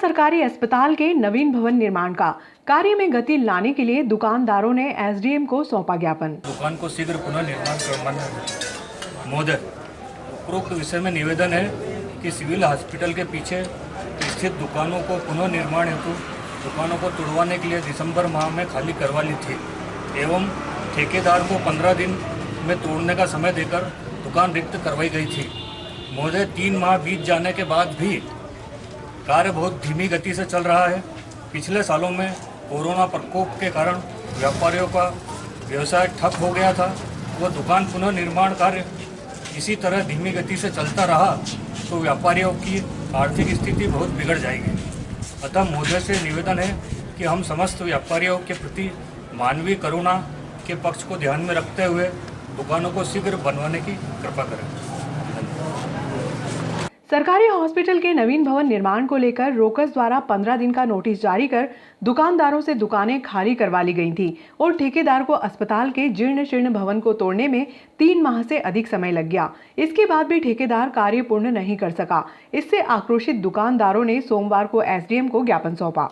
सरकारी अस्पताल के नवीन भवन निर्माण का कार्य में गति लाने के लिए दुकानदारों ने एसडीएम को सौंपा ज्ञापन। दुकान को शीघ्र पुनः निर्माण करवाना महोदय, उपरोक्त विषय में निवेदन है कि सिविल हॉस्पिटल के पीछे स्थित दुकानों को पुनः निर्माण हेतु दुकानों को तुड़वाने के लिए दिसंबर माह में खाली करवा ली थी एवं ठेकेदार को 15 दिन में तोड़ने का समय देकर दुकान रिक्त करवाई गई थी। महोदय, 3 माह बीत जाने के बाद भी कार्य बहुत धीमी गति से चल रहा है। पिछले सालों में कोरोना प्रकोप के कारण व्यापारियों का व्यवसाय ठप हो गया था। वह दुकान पुनः निर्माण कार्य इसी तरह धीमी गति से चलता रहा तो व्यापारियों की आर्थिक स्थिति बहुत बिगड़ जाएगी। अतः महोदय से निवेदन है कि हम समस्त व्यापारियों के प्रति मानवीय करुणा के पक्ष को ध्यान में रखते हुए दुकानों को शीघ्र बनवाने की कृपा करें। सरकारी हॉस्पिटल के नवीन भवन निर्माण को लेकर रोकस द्वारा 15 दिन का नोटिस जारी कर दुकानदारों से दुकानें खाली करवा ली गई थी और ठेकेदार को अस्पताल के जीर्ण शीर्ण भवन को तोड़ने में 3 माह से अधिक समय लग गया। इसके बाद भी ठेकेदार कार्य पूर्ण नहीं कर सका। इससे आक्रोशित दुकानदारों ने सोमवार को एसडीएम को ज्ञापन सौंपा।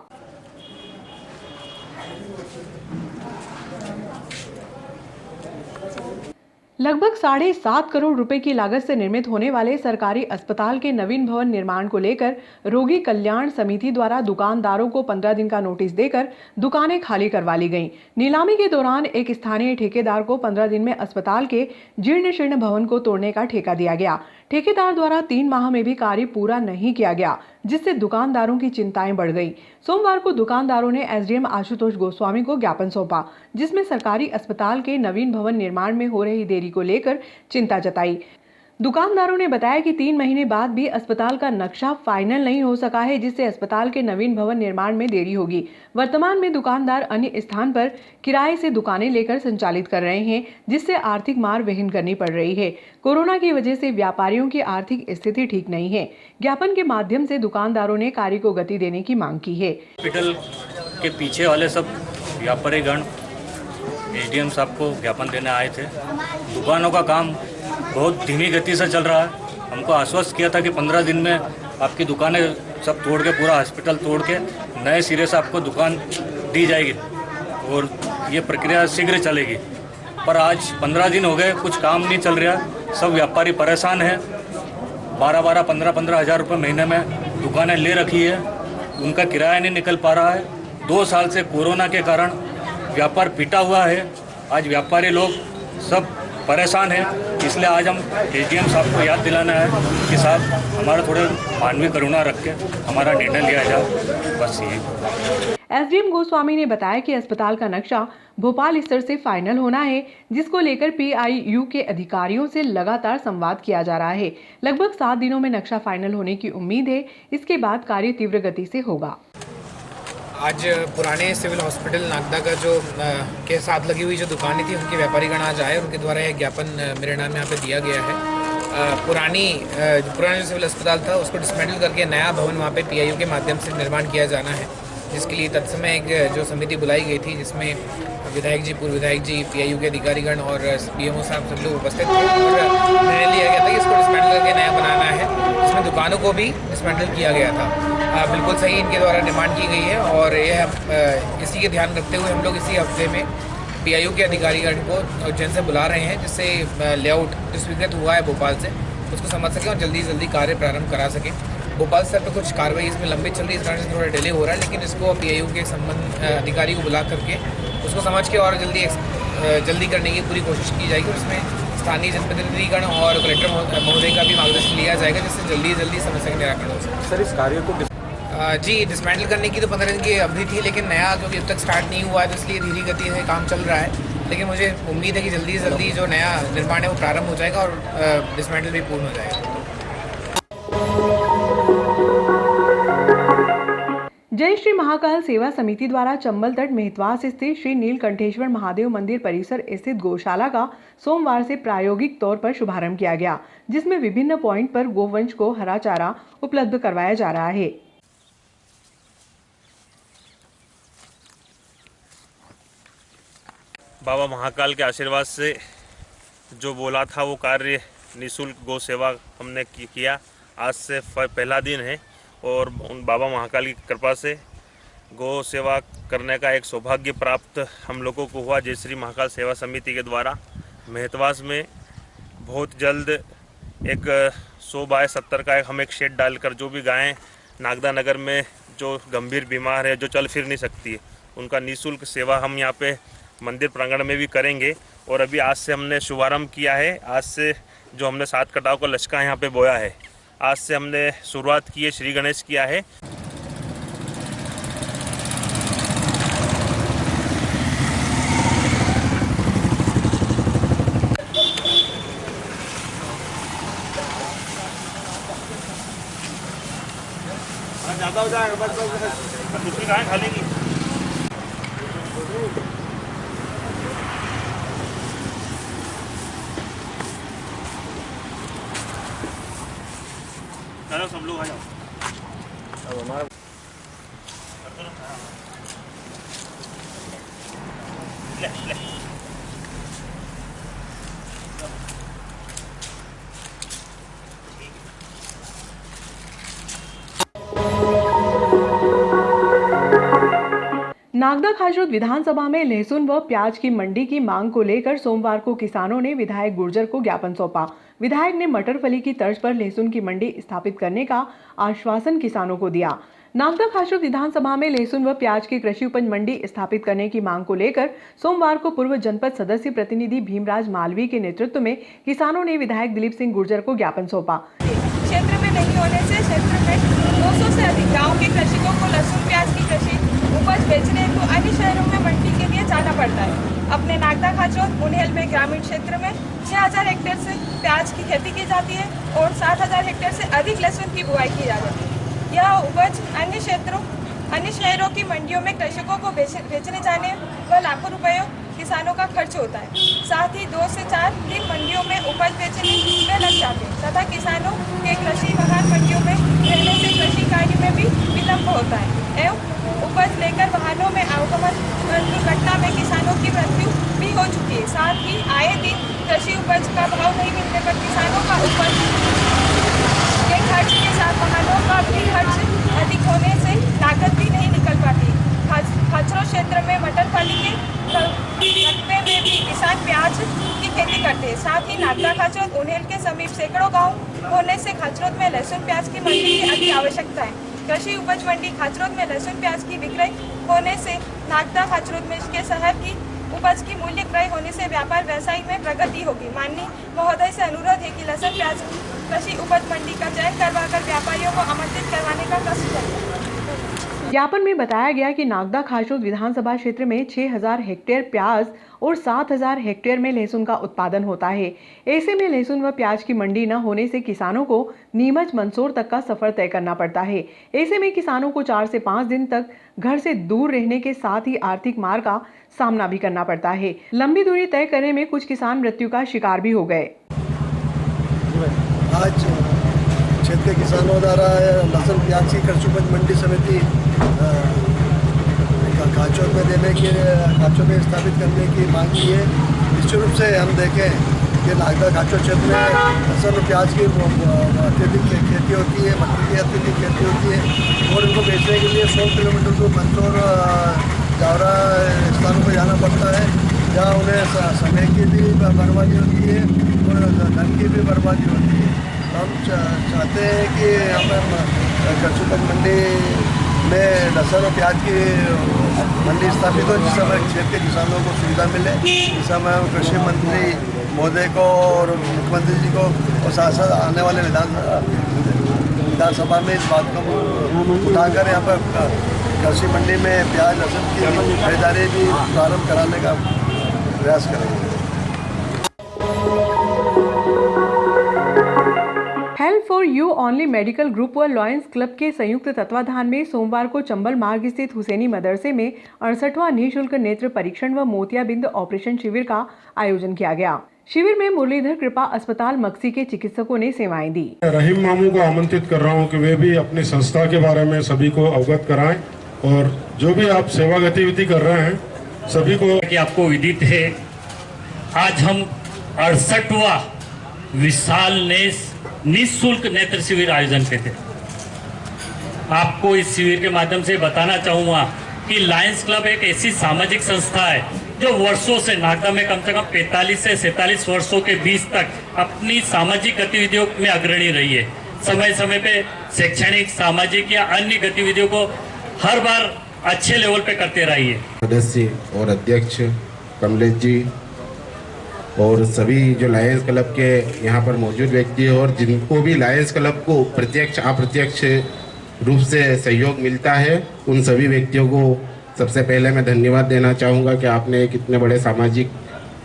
लगभग 7.5 करोड़ रुपए की लागत से निर्मित होने वाले सरकारी अस्पताल के नवीन भवन निर्माण को लेकर रोगी कल्याण समिति द्वारा दुकानदारों को 15 दिन का नोटिस देकर दुकानें खाली करवा ली गईं। नीलामी के दौरान एक स्थानीय ठेकेदार को 15 दिन में अस्पताल के जीर्ण शीर्ण भवन को तोड़ने का ठेका दिया गया। ठेकेदार द्वारा 3 माह में भी कार्य पूरा नहीं किया गया, जिससे दुकानदारों की चिंताएं बढ़ गई। सोमवार को दुकानदारों ने एसडीएम आशुतोष गोस्वामी को ज्ञापन सौंपा, जिसमें सरकारी अस्पताल के नवीन भवन निर्माण में हो रही देरी को लेकर चिंता जताई। दुकानदारों ने बताया कि 3 महीने बाद भी अस्पताल का नक्शा फाइनल नहीं हो सका है, जिससे अस्पताल के नवीन भवन निर्माण में देरी होगी। वर्तमान में दुकानदार अन्य स्थान पर किराए से दुकानें लेकर संचालित कर रहे हैं, जिससे आर्थिक मार वहन करनी पड़ रही है। कोरोना की वजह से व्यापारियों की आर्थिक स्थिति ठीक नहीं है। ज्ञापन के माध्यम से दुकानदारों ने कार्य को गति देने की मांग की है। हॉस्पिटल के पीछे वाले सब व्यापारीगण एसडीएम साहब को ज्ञापन देने आए थे। दुकानों का काम बहुत धीमी गति से चल रहा है। हमको आश्वस्त किया था कि 15 दिन में आपकी दुकानें सब तोड़ के, पूरा हॉस्पिटल तोड़ के नए सिरे से आपको दुकान दी जाएगी और ये प्रक्रिया शीघ्र चलेगी। पर आज 15 दिन हो गए, कुछ काम नहीं चल रहा। सब व्यापारी परेशान हैं। 12-12, 15-15 हज़ार रुपये महीने में दुकानें ले रखी है, उनका किराया नहीं निकल पा रहा है। 2 साल से कोरोना के कारण व्यापार पिटा हुआ है। आज व्यापारी लोग सब परेशान है। इसलिए आज हम एसडीएम साहब को याद दिलाना है कि साहब हमारा थोड़े मानवीय करुणा रख के हमारा निर्णय लिया जाए, बस यही। एसडीएम गोस्वामी ने बताया कि अस्पताल का नक्शा भोपाल स्तर से फाइनल होना है, जिसको लेकर पीआईयू के अधिकारियों से लगातार संवाद किया जा रहा है। लगभग 7 दिनों में नक्शा फाइनल होने की उम्मीद है। इसके बाद कार्य तीव्र गति से होगा। आज पुराने सिविल हॉस्पिटल नागदा का जो के साथ लगी हुई जो दुकानें थी, उनके व्यापारीगण आज आए। उनके द्वारा यह ज्ञापन मेरे नाम यहाँ पे दिया गया है। पुराना जो सिविल अस्पताल था उसको डिसमेंटल करके नया भवन वहाँ पे पीआईयू के माध्यम से निर्माण किया जाना है, जिसके लिए तत्समय एक जो समिति बुलाई गई थी, जिसमें विधायक जी, पूर्व विधायक जी, पीआईयू के अधिकारीगण और पीएमओ साहब सब लोग उपस्थित थे और निर्णय लिया गया था कि इसको डिसमेंटल करके नया बनाना है, जिसमें दुकानों को भी डिसमेंटल किया गया था। बिल्कुल सही इनके द्वारा डिमांड की गई है और यह इसी के ध्यान रखते हुए हम लोग इसी हफ्ते में पीआईयू के अधिकारीगण को उज्जैन से बुला रहे हैं, जिससे लेआउट जो स्वीकृत हुआ है भोपाल से उसको समझ सकें और जल्दी से जल्दी कार्य प्रारंभ करा सकें। भोपाल स्तर पर कुछ कार्रवाई इसमें लंबी चल रही है, इस कारण से थोड़ा डिले हो रहा है, लेकिन इसको पीआईयू के संबंध अधिकारी को बुला करके उसको समझ के और जल्दी करने की पूरी कोशिश की जाएगी। उसमें स्थानीय जनप्रतिनिधिगण और कलेक्टर महोदय का भी मार्गदर्शन लिया जाएगा, जिससे जल्दी समस्या का निराकरण हो सके। सर, इस कार्य को जी डिसमेंटल करने की तो 15 दिन की अवधि थी, लेकिन नया क्योंकि अब तक स्टार्ट नहीं हुआ है तो इसलिए धीरे गति से काम चल रहा है। लेकिन मुझे उम्मीद है कि जल्दी से जल्दी जो नया निर्माण है वो प्रारंभ हो जाएगा और डिसमेंटल भी पूर्ण हो जाएगा। जय श्री महाकाल सेवा समिति द्वारा चंबल तट मेहतवास स्थित श्री नीलकंठेश्वर महादेव मंदिर परिसर स्थित गौशाला का सोमवार से प्रायोगिक तौर पर शुभारंभ किया गया, जिसमें विभिन्न पॉइंट पर गोवंश को हरा चारा उपलब्ध करवाया जा रहा है। बाबा महाकाल के आशीर्वाद से जो बोला था वो कार्य निःशुल्क गौ सेवा हमने किया। आज से पहला दिन है और उन बाबा महाकाल की कृपा से गौ सेवा करने का एक सौभाग्य प्राप्त हम लोगों को हुआ। जय श्री महाकाल सेवा समिति के द्वारा मेहतवास में बहुत जल्द एक 100/70 का हम एक शेड डालकर जो भी गायें नागदा नगर में जो गंभीर बीमार है, जो चल फिर नहीं सकती है, उनका निःशुल्क सेवा हम यहाँ पे मंदिर प्रांगण में भी करेंगे। और अभी आज से हमने शुभारंभ किया है। आज से जो हमने 7 कटाव का लचका यहाँ पे बोया है, आज से हमने शुरुआत की है, श्री गणेश किया है। ज़्यादा हो जाएगा बस दूसरी गाय खा लेंगी। चलो सब लोग आ जाओ। अब हमारा ले। नागदा खाचरोद विधानसभा में लहसुन व प्याज की मंडी की मांग को लेकर सोमवार को किसानों ने विधायक गुर्जर को ज्ञापन सौंपा। विधायक ने मटर फली की तर्ज पर लहसुन की मंडी स्थापित करने का आश्वासन किसानों को दिया। नागदा खाचरोद विधानसभा में लहसुन व प्याज की कृषि उपज मंडी स्थापित करने की मांग को लेकर सोमवार को पूर्व जनपद सदस्य प्रतिनिधि भीमराज मालवी के नेतृत्व में किसानों ने विधायक दिलीप सिंह गुर्जर को ज्ञापन सौंपा। क्षेत्र में नहीं होने से क्षेत्र में 200 से अधिक गाँव के कृषकों को लहसुन प्याज की कृषि उपज बेचने को अन्य शहरों में मंडी के लिए जाना पड़ता है। अपने नागदा खाचरोद मुनहेल में ग्रामीण क्षेत्र में 6000 हेक्टेयर से प्याज की खेती की जाती है और 7000 हेक्टेयर से अधिक लहसुन की बुआई की जाती है। यह उपज अन्य शहरों की मंडियों में कृषकों को बेचने जाने व लाखों रुपयों किसानों का खर्च होता है। साथ ही 2 से 4 दिन मंडियों में उपज बेचने में लग जाते हैं तथा किसानों के कृषि वाहन मंडियों में रहने से कृषि कार्य में भी विलम्ब होता है एवं उपज लेकर वाहनों में आवागमन दुर्घटना में किसानों की मृत्यु भी हो चुकी है। साथ ही आए दिन कृषि उपज का भाव नहीं मिलने पर किसानों का उपज के खर्च के साथ वाहनों का भी खर्च अधिक होने से लागत भी नहीं निकल पाती। खाचरोद क्षेत्र में मटर फली के रकबे में भी किसान प्याज की खेती करते हैं। साथ ही नागदा खाचरोद उन्हेल के समीप सैकड़ों गाँव होने से खाचरोद में लहसुन प्याज की मंडी की अति आवश्यकता है। कृषि उपज मंडी खाचरोद में लहसुन प्याज की विक्रय होने से नागदा खाचरोद में के शहर की उपज की मूल्य क्रय होने से व्यापार व्यवसाय में प्रगति होगी। माननीय महोदय से अनुरोध है कि लहसुन प्याज कृषि उपज मंडी का चयन करवाकर व्यापारियों को आमंत्रित करवाने का कष्ट करें। ज्ञापन में बताया गया कि नागदा खाचरोद विधानसभा क्षेत्र में 6000 हेक्टेयर प्याज और 7000 हेक्टेयर में लहसुन का उत्पादन होता है। ऐसे में लहसुन व प्याज की मंडी न होने से किसानों को नीमच मंदसौर तक का सफर तय करना पड़ता है। ऐसे में किसानों को 4 से 5 दिन तक घर से दूर रहने के साथ ही आर्थिक मार का सामना भी करना पड़ता है। लंबी दूरी तय करने में कुछ किसान मृत्यु का शिकार भी हो गए। आज क्षेत्र के किसानों द्वारा लहसुन प्याज की कृषि उपज मंडी समिति खाचरोद में देने के खाचरोद में स्थापित करने की मांग की है। निश्चित रूप से हम देखें कि नागदा खाचरोद क्षेत्र में लहसुन और प्याज की अत्यधिक खेती होती है, मटर की अत्यधिक खेती होती है और इनको बेचने के लिए 100 किलोमीटर को मंदसौर जावरा स्थानों पर जाना पड़ता है, जहाँ उन्हें समय की भी बर्बादी होती है और धन की भी बर्बादी होती है। हम चाहते हैं कि हम कृषि उपज मंडी में लहसुन और प्याज की मंडी स्थापित हो, जिस समय क्षेत्र के किसानों को सुविधा मिले। इस समय हम कृषि मंत्री महोदय को और मुख्यमंत्री जी को और साथ साथ आने वाले विधानसभा में इस बात को उठाकर यहाँ पर कृषि मंडी में प्याज लहसुन की खरीदारी भी प्रारंभ कराने का प्रयास करेंगे। Help for you only medical group व लॉयंस क्लब के संयुक्त तत्वाधान में सोमवार को चंबल मार्ग स्थित हुसैनी मदरसे में 68वां निःशुल्क नेत्र परीक्षण व मोतियाबिंद ऑपरेशन शिविर का आयोजन किया गया। शिविर में मुरलीधर कृपा अस्पताल मक्सी के चिकित्सकों ने सेवाएं दी। रहीम मामू को आमंत्रित कर रहा हूं कि वे भी अपनी संस्था के बारे में सभी को अवगत कराएं और जो भी आप सेवा गतिविधि कर रहे हैं सभी को कि आपको विदित है, आज हम 68वां विशाल निःशुल्क नेत्र शिविर आयोजन करते थे। आपको इस शिविर के माध्यम से बताना चाहूँगा कि लायंस क्लब एक ऐसी सामाजिक संस्था है जो वर्षों से नागदा में कम से कम 45 से 47 वर्षों के बीच तक अपनी सामाजिक गतिविधियों में अग्रणी रही है। समय समय पे शैक्षणिक, सामाजिक या अन्य गतिविधियों को हर बार अच्छे लेवल पे करते रही है। सदस्य और अध्यक्ष कमलेश जी और सभी जो लायंस क्लब के यहाँ पर मौजूद व्यक्ति और जिनको भी लायंस क्लब को प्रत्यक्ष अप्रत्यक्ष रूप से सहयोग मिलता है, उन सभी व्यक्तियों को सबसे पहले मैं धन्यवाद देना चाहूँगा कि आपने एक इतने बड़े सामाजिक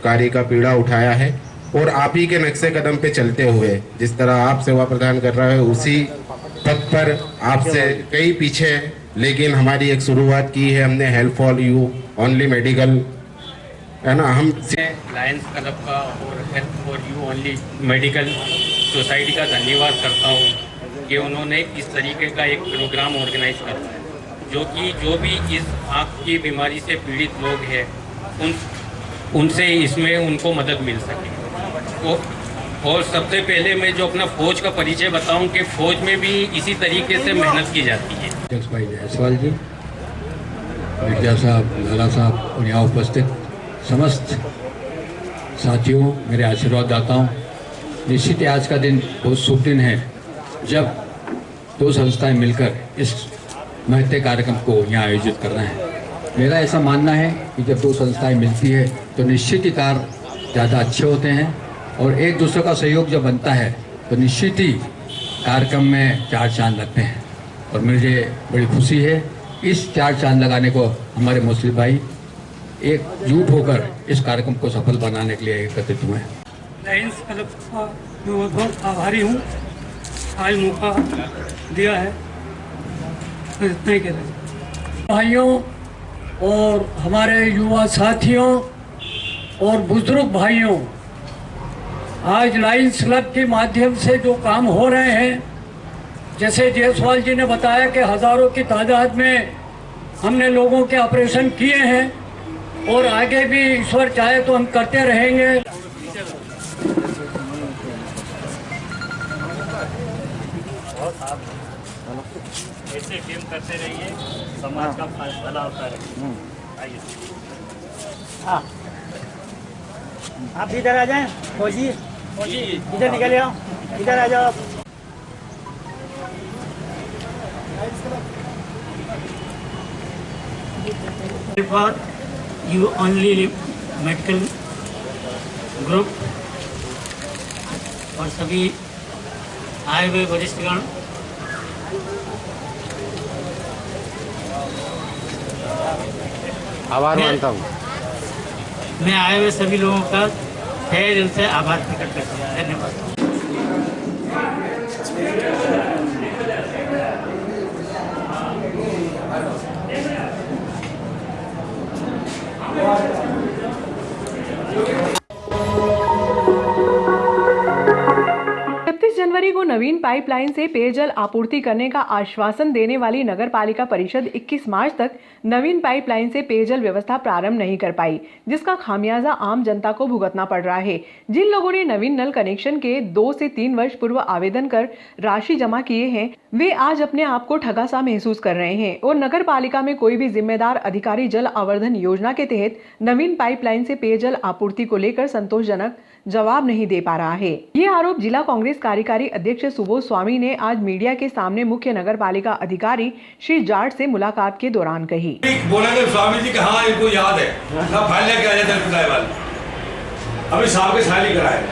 कार्य का पीड़ा उठाया है और आप ही के नक्शे कदम पे चलते हुए जिस तरह आप सेवा प्रदान कर रहे हैं उसी पथ पर आपसे कई पीछे, लेकिन हमारी एक शुरुआत की है हमने help for you only medical, है ना। हम लायंस क्लब का और help for you only medical society का धन्यवाद करता हूँ कि उन्होंने इस तरीके का एक प्रोग्राम ऑर्गेनाइज करता है जो भी इस आँख की बीमारी से पीड़ित लोग हैं उनसे इसमें उनको मदद मिल सके। और सबसे पहले मैं जो अपना फौज का परिचय बताऊं कि फौज में भी इसी तरीके से मेहनत की जाती है। अध्यक्ष भाई जायसवाल जी, मिर्जा साहब, लाला साहब और यहाँ उपस्थित समस्त साथियों, मेरे आशीर्वाद दाता हूँ। निश्चित ही आज का दिन बहुत शुभ दिन है जब दो संस्थाएं मिलकर इस महत्व कार्यक्रम को यहाँ आयोजित कर रहे हैं। मेरा ऐसा मानना है कि जब दो संस्थाएं मिलती है तो निश्चित ही कार्य ज़्यादा अच्छे होते हैं और एक दूसरे का सहयोग जब बनता है तो निश्चित ही कार्यक्रम में चार चांद लगते हैं। और मुझे बड़ी खुशी है इस चार चांद लगाने को हमारे मुस्लिम भाई एकजुट होकर इस कार्यक्रम को सफल बनाने के लिए एकत्रित हुए हैं। लायंस क्लब का मैं बहुत आभारी हूँ, आज मौका दिया है। भाइयों और हमारे युवा साथियों और बुजुर्ग भाइयों, आज लायंस क्लब के माध्यम से जो काम हो रहे हैं, जैसे जायसवाल जी ने बताया कि हज़ारों की तादाद में हमने लोगों के ऑपरेशन किए हैं और आगे भी ईश्वर चाहे तो हम करते रहेंगे। ऐसे गेम करते रहिए, समाज का भला होता रहे। आइए आप इधर आ जाएं, फौजी इधर निकल आओ, इधर आ जाओ। For you only medical group और सभी आए हुए वरिष्ठगण, आभार मानता हूँ। मैं आए हुए सभी लोगों का तहे दिल से आभार प्रकट करता हूँ। धन्यवाद। जनवरी को नवीन पाइपलाइन से पेयजल आपूर्ति करने का आश्वासन देने वाली नगर पालिका परिषद 21 मार्च तक नवीन पाइपलाइन से पेयजल व्यवस्था प्रारंभ नहीं कर पाई, जिसका खामियाजा आम जनता को भुगतना पड़ रहा है। जिन लोगों ने नवीन नल कनेक्शन के 2 से 3 वर्ष पूर्व आवेदन कर राशि जमा किए हैं, वे आज अपने आप को ठगा सा महसूस कर रहे हैं और नगर पालिका में कोई भी जिम्मेदार अधिकारी जल आवर्धन योजना के तहत नवीन पाइपलाइन से पेयजल आपूर्ति को लेकर संतोषजनक जवाब नहीं दे पा रहा है। ये आरोप जिला कांग्रेस कार्यकारी अध्यक्ष सुबोध स्वामी ने आज मीडिया के सामने मुख्य नगर पालिका अधिकारी श्री जाट से मुलाकात के दौरान कही। बोलेंगे स्वामी जी हाँ इनको याद है ना, फाइल लेके आ जाते वाले अभी साहब के साइल कराए।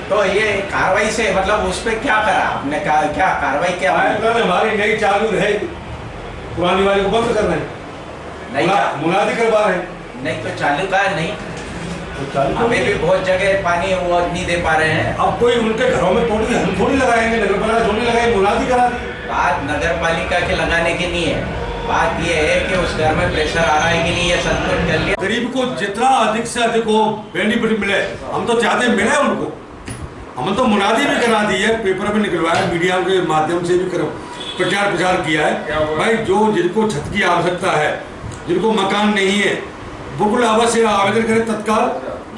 तो ये कार्रवाई से मतलब उस पर क्या करा आपने, क्या कार्रवाई क्या हमारी नई चालू है, पुरानी वाली को बंद कर रहे हैं, मुनादी करवा रहे हैं। नहीं तो चालू का नहीं, अभी भी बहुत जगह पानी वो नहीं दे पा रहे हैं। अब कोई उनके घरों में थोड़ी लगाएंगे, नगर पालिका थोड़ी लगाएंगे, मुनादी करा दी। बात नगर पालिका के लगाने की नहीं है, बात ये है कि उस घर में प्रेशर आ रहा है कि नहीं, ये संतुलित कर लिया। गरीब को जितना अधिक से अधिक हो बेनिफिट मिले, हम तो चाहते मिले उनको। हम तो मुनादी भी करा दी है, पेपर में निकलवाया, मीडिया के माध्यम से भी प्रचार किया है। भाई जो जिनको छत की आवश्यकता है, जिनको मकान नहीं है, बिल्कुल अवश्य आवेदन करें तत्काल।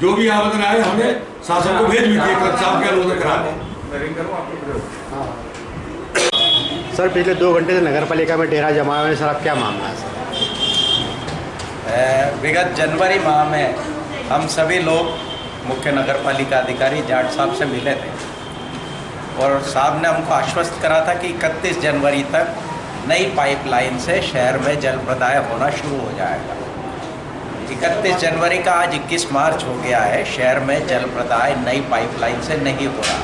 जो भी आवेदन आए हमने शासन को भेज भी दिए, कलेक्टर साहब के अनुमोदन करा दें। सर पिछले 2 घंटे से नगर पालिका में डेरा जमा हुए हैं सर, अब क्या मामला है सर? विगत जनवरी माह में हम सभी लोग मुख्य नगर पालिका अधिकारी जाट साहब से मिले थे और साहब ने हमको आश्वस्त करा था कि 31 जनवरी तक नई पाइपलाइन से शहर में जल प्रदाय होना शुरू हो जाएगा। 31 जनवरी का आज 21 मार्च हो गया है, शहर में जल प्रदाय नई पाइपलाइन से नहीं हो रहा।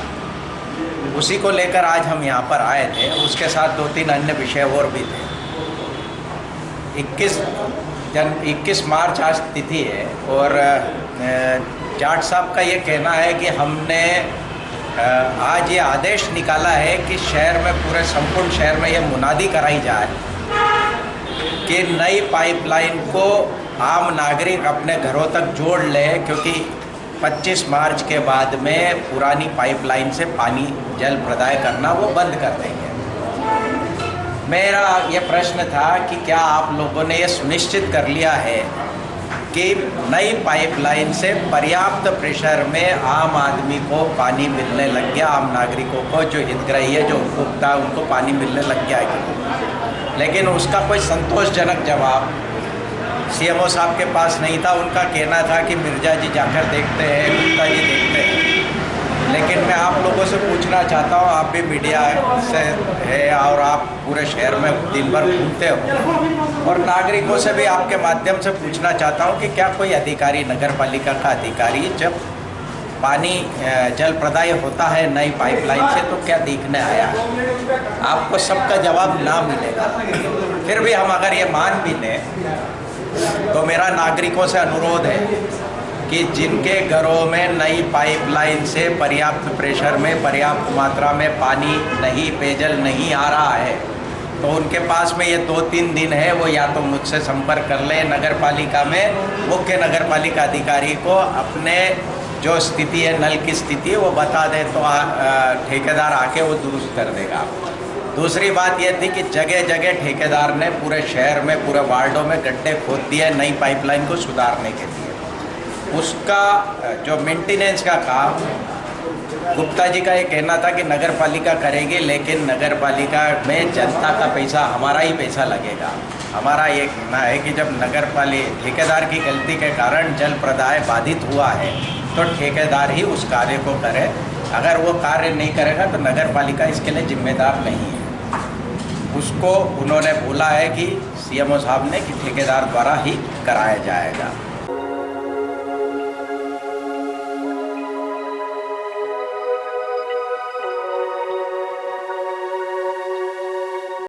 उसी को लेकर आज हम यहाँ पर आए थे, उसके साथ 2-3 अन्य विषय और भी थे। 21 मार्च आज तिथि है और जाट साहब का ये कहना है कि हमने आज ये आदेश निकाला है कि शहर में पूरे संपूर्ण शहर में ये मुनादी कराई जाए कि नई पाइपलाइन को आम नागरिक अपने घरों तक जोड़ ले, क्योंकि 25 मार्च के बाद में पुरानी पाइपलाइन से पानी जल प्रदाय करना वो बंद कर देंगे। मेरा ये प्रश्न था कि क्या आप लोगों ने ये सुनिश्चित कर लिया है कि नई पाइपलाइन से पर्याप्त प्रेशर में आम आदमी को पानी मिलने लग गया, आम नागरिकों को जो हितग्राही है, जो उपभोक्ता, उनको पानी मिलने लग गया है? लेकिन उसका कोई संतोषजनक जवाब सीएमओ साहब के पास नहीं था। उनका कहना था कि मिर्जा जी जाकर देखते हैं, गुप्ता जी देखते हैं। लेकिन मैं आप लोगों से पूछना चाहता हूँ, आप भी मीडिया से है और आप पूरे शहर में दिन भर घूमते हो, और नागरिकों से भी आपके माध्यम से पूछना चाहता हूँ कि क्या कोई अधिकारी, नगर पालिका का अधिकारी, जब पानी जल प्रदाय होता है नई पाइपलाइन से तो क्या देखने आया? आपको सबका जवाब ना मिलेगा। फिर भी हम अगर ये मान भी लें तो मेरा नागरिकों से अनुरोध है कि जिनके घरों में नई पाइपलाइन से पर्याप्त प्रेशर में, पर्याप्त मात्रा में पानी नहीं, पेयजल नहीं आ रहा है, तो उनके पास में ये 2-3 दिन है, वो या तो मुझसे संपर्क कर ले नगर पालिका में, मुख्य नगर पालिका अधिकारी को अपने जो स्थिति है, नल की स्थिति, वो बता दे तो ठेकेदार आके वो दुरुस्त कर देगा। दूसरी बात ये थी कि जगह जगह ठेकेदार ने पूरे शहर में, पूरे वार्डों में गड्ढे खोद दिए नई पाइपलाइन को सुधारने के लिए। उसका जो मेंटेनेंस का काम, गुप्ता जी का ये कहना था कि नगर पालिका करेगी, लेकिन नगर पालिका में जनता का पैसा, हमारा ही पैसा लगेगा। हमारा ये कहना है कि जब नगर पालिका ठेकेदार की गलती के कारण जल प्रदाय बाधित हुआ है तो ठेकेदार ही उस कार्य को करे। अगर वो कार्य नहीं करेगा तो नगर पालिका इसके लिए जिम्मेदार नहीं है। उसको उन्होंने बोला है कि सीएमओ साहब ने कि ठेकेदार द्वारा ही कराया जाएगा।